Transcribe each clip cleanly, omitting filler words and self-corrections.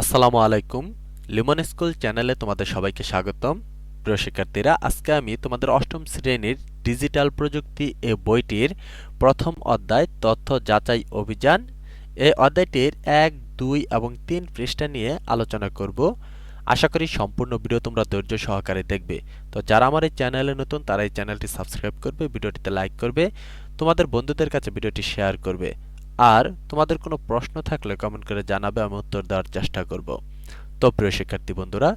আসসালামু আলাইকুম। লিমন স্কুল চ্যানেলে তোমাদের সবাইকে স্বাগতম। প্রিয় শিক্ষার্থীরা, আজকে আমি তোমাদের অষ্টম শ্রেণীর ডিজিটাল প্রযুক্তি বইটির প্রথম অধ্যায় তথ্য যাচাই অভিযান এই অধ্যায়টির ১, ২ এবং ৩ পৃষ্ঠা নিয়ে আলোচনা করব। আশা করি সম্পূর্ণ ভিডিও তোমরা ধৈর্য সহকারে দেখবে। তো যারা আমার এই চ্যানেলে নতুন তারা এই চ্যানেলটি সাবস্ক্রাইব করবে, ভিডিওটিতে লাইক করবে, তোমাদের বন্ধুদের কাছে ভিডিওটি শেয়ার করবে। আর তোমাদের কোনো প্রশ্ন থাকলে কমেন্ট করে জানাবে, আমি উত্তর দেওয়ার চেষ্টা করব। তো প্রিয় শিক্ষার্থী বন্ধুরা,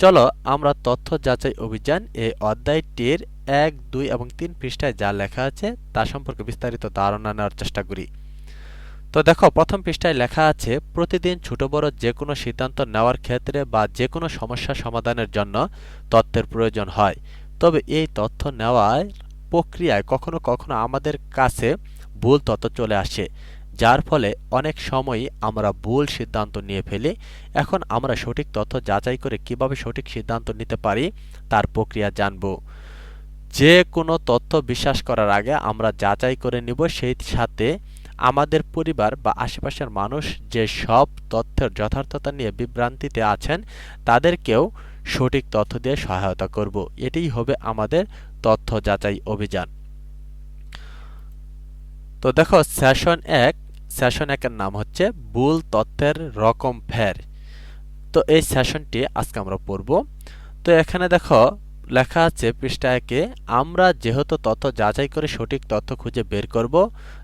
চলো আমরা তথ্য যাচাই অভিযান এই অধ্যায়টির ১, ২ এবং ৩ পৃষ্ঠায় যা লেখা আছে তা সম্পর্কে বিস্তারিত ধারণা নেওয়ার চেষ্টা করি। তো দেখো, প্রথম পৃষ্ঠায় লেখা আছে, প্রতিদিন ছোট বড় যে কোনো সিদ্ধান্ত নেওয়ার ক্ষেত্রে বা যে কোনো সমস্যা সমাধানের জন্য তথ্যের প্রয়োজন হয়। তবে এই তথ্য নেওয়ার প্রক্রিয়ায় কখনো কখনো আমাদের কাছে ভুল তথ্য চলে আসে, যার ফলে অনেক সময়ই আমরা ভুল সিদ্ধান্ত নিয়ে ফেলি। এখন আমরা সঠিক তথ্য যাচাই করে কিভাবে সঠিক সিদ্ধান্ত নিতে পারি তার প্রক্রিয়া জানব। যে কোনো তথ্য বিশ্বাস করার আগে আমরা যাচাই করে নিব, সেই সাথে আমাদের পরিবার বা আশেপাশের মানুষ যে সব তথ্যের যথার্থতা নিয়ে বিভ্রান্তিতে আছেন তাদেরকেও সঠিক তথ্য দিয়ে সহায়তা করব। এটিই হবে আমাদের তথ্য যাচাই অভিযান। তো দেখো, সেশন ১ এর নাম হচ্ছে ভুল তথ্যের রকম ফের। তো এই সেশনটি আজকে আমরা পড়ব। তো এখানে দেখো লেখা আছে পৃষ্ঠা ১-এ, আমরা যেহেতু তথ্য যাচাই করে সঠিক তথ্য খুঁজে বের করব,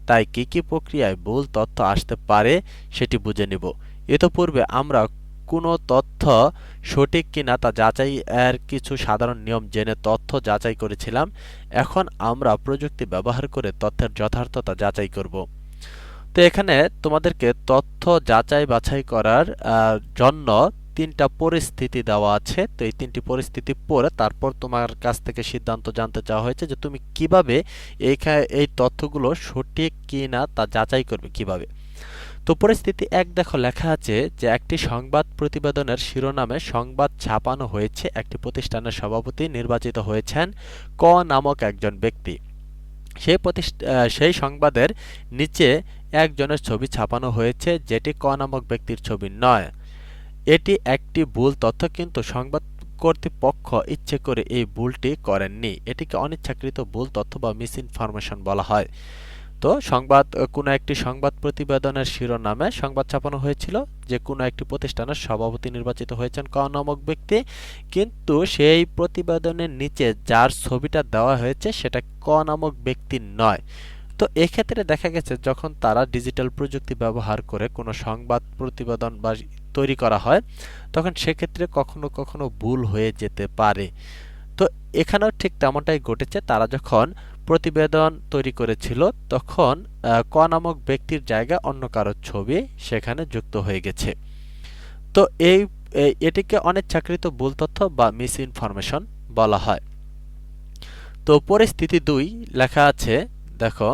তাই কি কি প্রক্রিয়ায় ভুল তথ্য আসতে পারে সেটি বুঝে নিব। ইতোপূর্বে আমরা কোনো তথ্য সঠিক কিনা তা যাচাই এর কিছু সাধারণ নিয়ম জেনে তথ্য যাচাই করেছিলাম। এখন আমরা প্রযুক্তি ব্যবহার করে তথ্যের যথার্থতা যাচাই করব। তো এখানে তোমাদেরকে তথ্য যাচাই বাছাই করার জন্য ৩টা পরিস্থিতি দেওয়া আছে। তো এই ৩টি পরিস্থিতি পড়ে তারপর তোমার কাছ থেকে সিদ্ধান্ত জানতে চাওয়া হয়েছে যে তুমি কিভাবে এই তথ্যগুলো সঠিক কি না তা যাচাই করবে কিভাবে। তো পরিস্থিতি ১ দেখো লেখা আছে যে একটি সংবাদ প্রতিবেদনের শিরোনামে সংবাদ ছাপানো হয়েছে, একটি প্রতিষ্ঠানের সভাপতি নির্বাচিত হয়েছেন ক নামক একজন ব্যক্তি। সেই সংবাদের নিচে একজনের ছবি ছাপানো হয়েছে যেটি ক নামক ব্যক্তির ছবি নয়। এটি একটি ভুল তথ্য, কিন্তু সংবাদ কর্তৃপক্ষ ইচ্ছে করে এই ভুলটি করেননি। এটিকে অনিচ্ছাকৃত ভুল তথ্য বা মিস ইনফরমেশন বলা হয়। তো কোনো একটি সংবাদ প্রতিবেদনের শিরোনামে সংবাদ ছাপানো হয়েছিল যে কোনো একটি প্রতিষ্ঠানের সভাপতি নির্বাচিত হয়েছেন ক নামক ব্যক্তি, কিন্তু সেই প্রতিবেদনের নিচে যার ছবিটা দেওয়া হয়েছে সেটা ক নামক ব্যক্তি নয়। তো এক্ষেত্রে দেখা গেছে যখন তারা ডিজিটাল প্রযুক্তি ব্যবহার করে কোনো সংবাদ প্রতিবেদন বা তৈরি করা হয়, তখন সেক্ষেত্রে কখনো কখনো ভুল হয়ে যেতে পারে। তো এখানেও ঠিক তেমনটাই ঘটেছে। তারা যখন প্রতিবেদন তৈরি করেছিল তখন ক নামক ব্যক্তির জায়গায় অন্য কারো ছবি সেখানে যুক্ত হয়ে গেছে। তো এটিকে অনিচ্ছাকৃত ভুল তথ্য বা মিস ইনফরমেশন বলা হয়। তো পরিস্থিতি ২ লেখা আছে, দেখো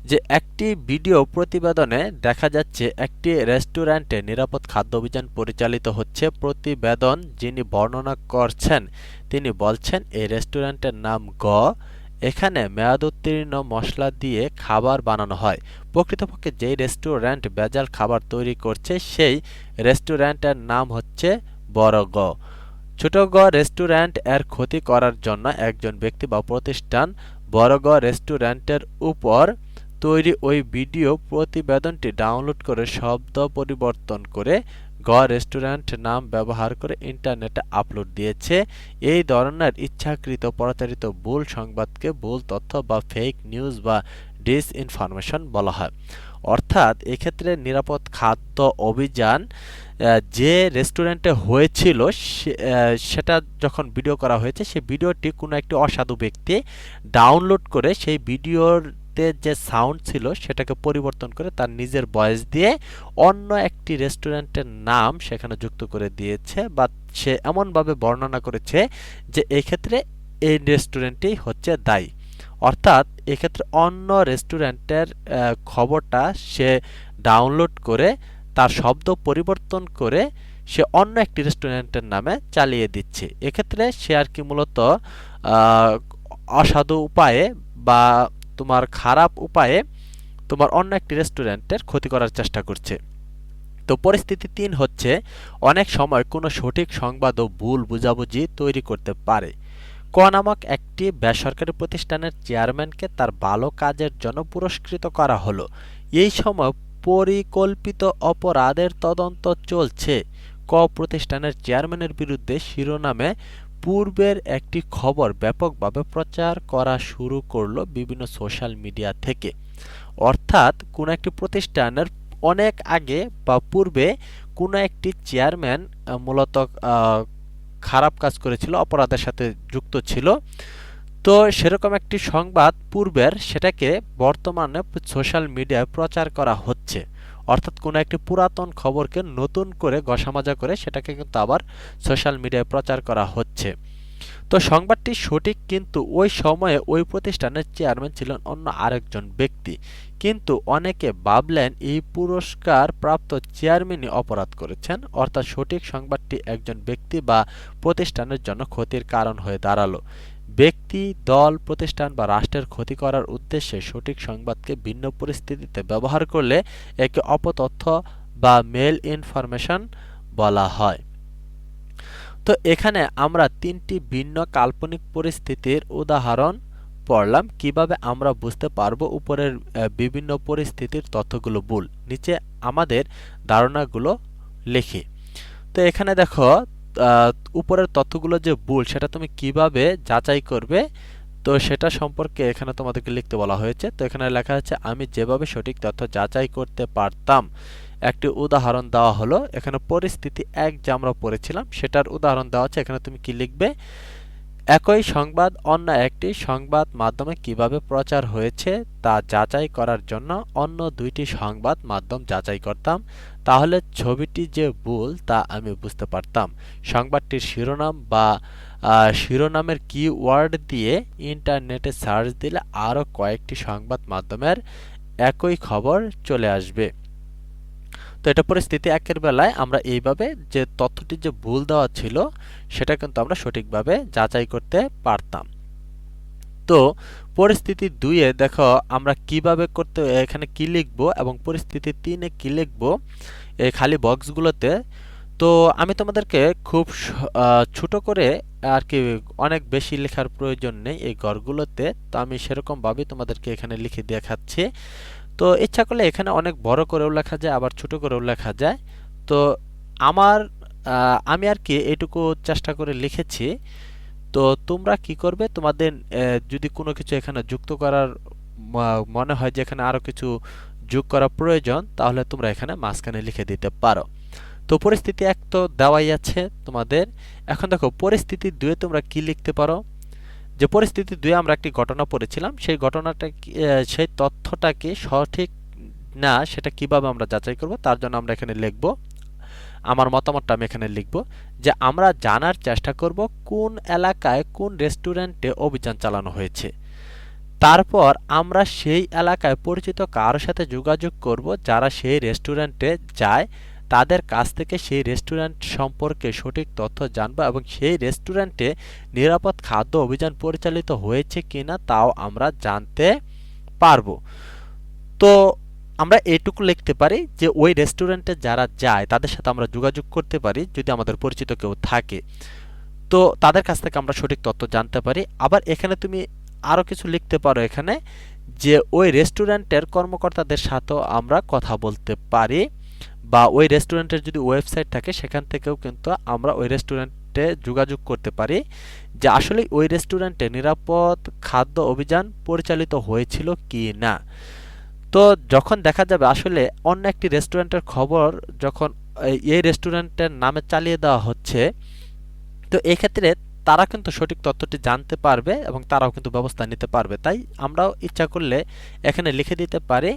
যে একটি ভিডিও প্রতিবেদনে দেখা যাচ্ছে একটি রেস্টুরেন্টে নিরাপদ খাদ্য অভিযান পরিচালিত হচ্ছে। প্রতিবেদন যিনি বর্ণনা করছেন তিনি বলছেন এই রেস্টুরেন্টের নাম গ, এখানে মেয়াদোত্তীর্ণ মশলা দিয়ে খাবার বানানো হয়। প্রকৃতপক্ষে যেই রেস্টুরেন্ট ভেজাল খাবার তৈরি করছে সেই রেস্টুরেন্টের নাম হচ্ছে বড় গ। ছোট গ রেস্টুরেন্ট এর ক্ষতি করার জন্য একজন ব্যক্তি বা প্রতিষ্ঠান বড় গ রেস্টুরেন্টের উপর তৈরি ওই ভিডিও প্রতিবেদনটি ডাউনলোড করে শব্দ পরিবর্তন করে গ রেস্টুরেন্ট নাম ব্যবহার করে ইন্টারনেটে আপলোড দিয়েছে। এই ধরনের ইচ্ছাকৃত প্রচারিত ভুল সংবাদকে ভুল তথ্য বা ফেক নিউজ বা ডিসইনফরমেশন বলা হয়। অর্থাৎ এক্ষেত্রে নিরাপদ খাদ্য অভিযান যে রেস্টুরেন্টে হয়েছিল সেটা যখন ভিডিও করা হয়েছে, সেই ভিডিওটি কোনো একটি অসাধু ব্যক্তি ডাউনলোড করে সেই ভিডিওতে যে সাউন্ড ছিল সেটাকে পরিবর্তন করে তার নিজের ভয়েস দিয়ে অন্য একটি রেস্টুরেন্টের নাম সেখানে যুক্ত করে দিয়েছে, বা সে এমনভাবে বর্ণনা করেছে যে এক্ষেত্রে এই রেস্টুরেন্টই হচ্ছে দায়ী। অর্থাৎ এক্ষেত্রে অন্য রেস্টুরেন্টের খবরটা সে ডাউনলোড করে তার শব্দ পরিবর্তন করে সে অন্য একটি রেস্টুরেন্টের নামে চালিয়ে দিচ্ছে। এক্ষেত্রে সে আর কি মূলত অসাধু উপায়ে বা তোমার খারাপ উপায়ে তোমার অন্য একটি রেস্টুরেন্টের ক্ষতি করার চেষ্টা করছে। তো পরিস্থিতি ৩ হচ্ছে অনেক সময় কোনো সঠিক সংবাদও ভুল বুঝাবুঝি তৈরি করতে পারে। ক নামক একটি বেসরকারি প্রতিষ্ঠানের চেয়ারম্যানকে তার ভালো কাজের জন্য পুরস্কৃত করা হলো। এই সময় পরিকল্পিত অপরাধের তদন্ত চলছে। ক প্রতিষ্ঠানের চেয়ারম্যানের বিরুদ্ধে শিরোনামে পূর্বের একটি খবর ব্যাপকভাবে প্রচার করা শুরু করলো বিভিন্ন সোশ্যাল মিডিয়া থেকে। অর্থাৎ কোনো একটি প্রতিষ্ঠানের অনেক আগে বা পূর্বে কোনো একটি চেয়ারম্যান মূলত খারাপ কাজ করেছিল, অপরাধের সাথে যুক্ত ছিল। তো সেরকম একটি সংবাদ পূর্বের, সেটাকে বর্তমানে সোশ্যাল মিডিয়ায় প্রচার করা হচ্ছে। অর্থাৎ কোনো একটি পুরাতন খবরকে নতুন করে ঘষামাজা করে সেটাকে কিন্তু আবার সোশ্যাল মিডিয়ায় প্রচার করা হচ্ছে। তো সংবাদটি সঠিক, কিন্তু ওই সময়ে ওই প্রতিষ্ঠানের চেয়ারম্যান ছিলেন অন্য আরেকজন ব্যক্তি। কিন্তু অনেকে ভাবলেন এই পুরস্কার প্রাপ্ত চেয়ারম্যানই অপরাধ করেছেন। অর্থাৎ সঠিক সংবাদটি একজন ব্যক্তি বা প্রতিষ্ঠানের জন্য ক্ষতির কারণ হয়ে দাঁড়ালো। ব্যক্তি, দল, প্রতিষ্ঠান বা রাষ্ট্রের ক্ষতি করার উদ্দেশ্যে সঠিক সংবাদকে ভিন্ন পরিস্থিতিতে ব্যবহার করলে একে অপতথ্য বা মেল ইনফরমেশন বলা হয়। তো এখানে আমরা ৩টি ভিন্ন কাল্পনিক পরিস্থিতির উদাহরণ পড়লাম। কিভাবে আমরা বুঝতে পারবো উপরের বিভিন্ন পরিস্থিতির তথ্যগুলো ভুল। নিচে আমাদের ধারণাগুলো লিখি। তো এখানে দেখো উপরের তথ্যগুলো যে ভুল সেটা তুমি কিভাবে যাচাই করবে, তো সেটা সম্পর্কে এখানে তোমাদেরকে লিখতে বলা হয়েছে। তো এখানে লেখা আছে, আমি যেভাবে সঠিক তথ্য যাচাই করতে পারতাম। একটি উদাহরণ দেওয়া হলো। এখানে পরিস্থিতি ১ যে আমরা পড়েছিলাম সেটার উদাহরণ দেওয়া আছে। এখানে তুমি কি লিখবে? একই সংবাদ অন্য একটি সংবাদ মাধ্যমে কিভাবে প্রচার হয়েছে তা যাচাই করার জন্য অন্য ২টি সংবাদ মাধ্যম যাচাই করতাম। তাহলে ছবিটি যে ভুল তা আমি বুঝতে পারতাম। সংবাদটির শিরোনাম বা শিরোনামের কিওয়ার্ড দিয়ে ইন্টারনেটে সার্চ দিলে আরও কয়েকটি সংবাদ মাধ্যমের একই খবর চলে আসবে। তো এটা পরিস্থিতি ১ বেলায় আমরা এইভাবে যে তথ্যটি যে ভুল দেওয়া ছিল সেটা কিন্তু আমরা সঠিকভাবে যাচাই করতে পারতাম। তো পরিস্থিতি ২ দেখো আমরা কিভাবে করতে, এখানে কি লিখব এবং পরিস্থিতি ৩ কি লিখব এই খালি বক্সগুলোতে। তো আমি তোমাদেরকে খুব ছোট করে আর কি, অনেক বেশি লেখার প্রয়োজন নেই এই ঘরগুলোতে। তো আমি সেরকমভাবেই তোমাদেরকে এখানে লিখে দেখাচ্ছি। তো ইচ্ছা করলে এখানে অনেক বড় করেও লেখা যায়, আবার ছোট করেও লেখা যায়। তো আমি আর কি এইটুকু চেষ্টা করে লিখেছি। তো তোমরা কি করবে, তোমাদের যদি কোনো কিছু এখানে যুক্ত করার মনে হয় যে এখানে আরো কিছু যোগ করা প্রয়োজন, তাহলে তোমরা এখানে মাঝখানে লিখে দিতে পারো। তো পরিস্থিতি ১ তো দেওয়াই আছে তোমাদের। এখন দেখো পরিস্থিতি ২ তোমরা কি লিখতে পারো, যে পরিস্থিতি ২ আমরা একটি ঘটনা পড়েছিলাম, সেই ঘটনাটা সেই তথ্যটাকে সঠিক না সেটা কিভাবে আমরা যাচাই করব, তার জন্য আমরা এখানে লিখব, আমার মতামতটা আমি এখানে লিখব যে আমরা জানার চেষ্টা করব কোন এলাকায় কোন রেস্টুরেন্টে অভিযান চালানো হয়েছে। তারপর আমরা সেই এলাকায় পরিচিত কারোর সাথে যোগাযোগ করব যারা সেই রেস্টুরেন্টে যায়, তাদের কাছ থেকে সেই রেস্টুরেন্ট সম্পর্কে সঠিক তথ্য জানব এবং সেই রেস্টুরেন্টে নিরাপদ খাদ্য অভিযান পরিচালিত হয়েছে কিনা তাও আমরা জানতে পারব। তো আমরা এইটুকু লিখতে পারি যে ওই রেস্টুরেন্টে যারা যায় তাদের সাথে আমরা যোগাযোগ করতে পারি যদি আমাদের পরিচিত কেউ থাকে, তো তাদের কাছ থেকে আমরা সঠিক তথ্য জানতে পারি। আবার এখানে তুমি আরও কিছু লিখতে পারো এখানে, যে ওই রেস্টুরেন্টের কর্মকর্তাদের সাথেও আমরা কথা বলতে পারি, বা ওই রেস্টুরেন্টের যদি ওয়েবসাইট থাকে সেখান থেকেও কিন্তু আমরা ওই রেস্টুরেন্টে যোগাযোগ করতে পারি যে আসলে ওই রেস্টুরেন্টে নিরাপদ খাদ্য অভিযান পরিচালিত হয়েছিল কি না। তো যখন দেখা যাবে আসলে অন্য একটি রেস্টুরেন্টের খবর যখন এই রেস্টুরেন্টের নামে চালিয়ে দেওয়া হচ্ছে, তো এই ক্ষেত্রে তারা কিন্তু সঠিক তথ্যটি জানতে পারবে এবং তারাও কিন্তু ব্যবস্থা নিতে পারবে। তাই আমরাও ইচ্ছা করলে এখানে লিখে দিতে পারি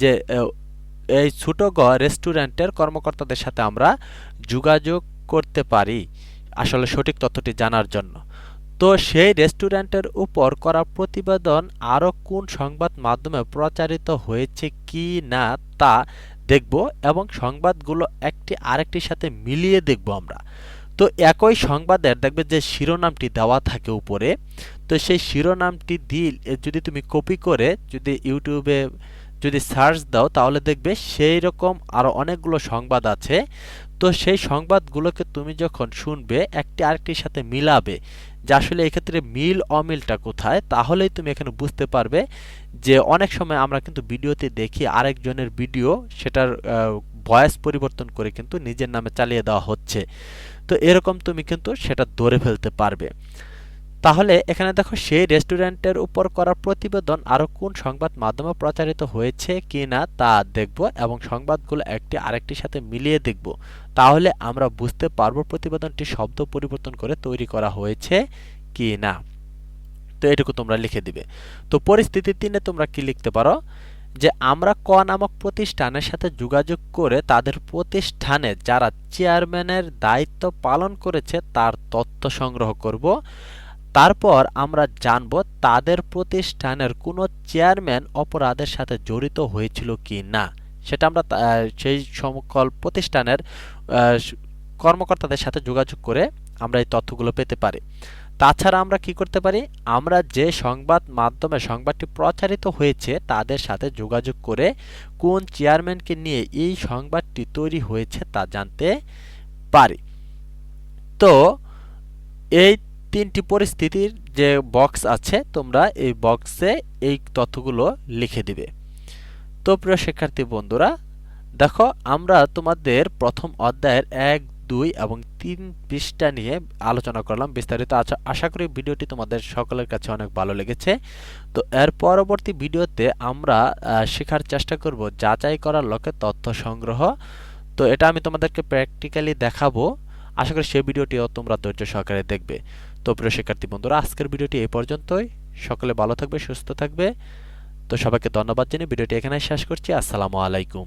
যে এই ছোট রেস্টুরেন্টের কর্মকর্তাদের সাথে আমরা যোগাযোগ করতে পারি আসলে সঠিক তথ্যটি জানার জন্য। তো সেই রেস্টুরেন্টের উপর করা প্রতিবেদন আরও কোন সংবাদ মাধ্যমে প্রচারিত হয়েছে কি না তা দেখব এবং সংবাদগুলো একটি আরেকটির সাথে মিলিয়ে দেখব আমরা। তো একই সংবাদের দেখবে যে শিরোনামটি দেওয়া থাকে উপরে, তো সেই শিরোনামটি দিয়ে যদি তুমি কপি করে যদি ইউটিউবে যদি সার্চ দাও তাহলে দেখবে সেই রকম আরো অনেকগুলো সংবাদ আছে। তো সেই সংবাদগুলোকে তুমি যখন শুনবে একটি আরেকটির সাথে মিলাবে যে আসলে এক্ষেত্রে মিল অমিলটা কোথায়, তাহলেই তুমি এখানে বুঝতে পারবে যে অনেক সময় আমরা কিন্তু ভিডিওতে দেখি আরেকজনের ভিডিও সেটার ভয়েস পরিবর্তন করে কিন্তু নিজের নামে চালিয়ে দেওয়া হচ্ছে। তো এরকম তুমি কিন্তু সেটা ধরে ফেলতে পারবে। তাহলে এখানে দেখো সেই রেস্টুরেন্টের উপর করা প্রতিবেদন আরো কোন সংবাদ মাধ্যমে প্রচারিত হয়েছে কিনা তা দেখব এবং সংবাদগুলো একটি আরেকটির সাথে মিলিয়ে দেখব। তাহলে আমরা বুঝতে পারবো প্রতিবেদনটি শব্দ পরিবর্তন করে তৈরি করা হয়েছে কিনা। তো এটুকু তোমরা লিখে দিবে। তো পরিস্থিতি 3-এ তোমরা কি লিখতে পারো যে আমরা ক নামক প্রতিষ্ঠানের সাথে যোগাযোগ করে তাদের প্রতিষ্ঠানে যারা চেয়ারম্যানের দায়িত্ব পালন করেছে তার তথ্য সংগ্রহ করব। তারপর আমরা জানব তাদের প্রতিষ্ঠানের কোনো চেয়ারম্যান অপরাধের সাথে জড়িত হয়েছিল কি না। সেটা আমরা সেই সকল প্রতিষ্ঠানের কর্মকর্তাদের সাথে যোগাযোগ করে আমরা এই তথ্যগুলো পেতে পারি। তাছাড়া আমরা কি করতে পারি, আমরা যে সংবাদ মাধ্যমে সংবাদটি প্রচারিত হয়েছে তাদের সাথে যোগাযোগ করে কোন চেয়ারম্যানকে নিয়ে এই সংবাদটি তৈরি হয়েছে তা জানতে পারি। তো এই 3টি পরিস্থিতির যে বক্স আছে তোমরা এই বক্সে এই তথ্যগুলো লিখে দিবে। তো প্রিয় শিক্ষার্থী বন্ধুরা, দেখো আমরা তোমাদের প্রথম অধ্যায়ের 1, 2 এবং 3 পৃষ্ঠা নিয়ে আলোচনা করলাম বিস্তারিত। আশা করি ভিডিওটি তোমাদের সকলের কাছে অনেক ভালো লেগেছে। তো এর পরবর্তী ভিডিওতে আমরা শেখার চেষ্টা করব যাচাই করার লক্ষ্যে তথ্য সংগ্রহ। তো এটা আমি তোমাদেরকে প্র্যাকটিক্যালি দেখাবো। আশা করি সেই ভিডিওটিও তোমরা ধৈর্য সহকারে দেখবে। তো প্রিয় শিক্ষার্থী বন্ধুরা, আজকের ভিডিওটি এই পর্যন্তই। সকলে ভালো থাকবে, সুস্থ থাকবে। তো সবাইকে ধন্যবাদ জানিয়ে ভিডিওটি এখানে শেষ করছি। আসসালামু আলাইকুম।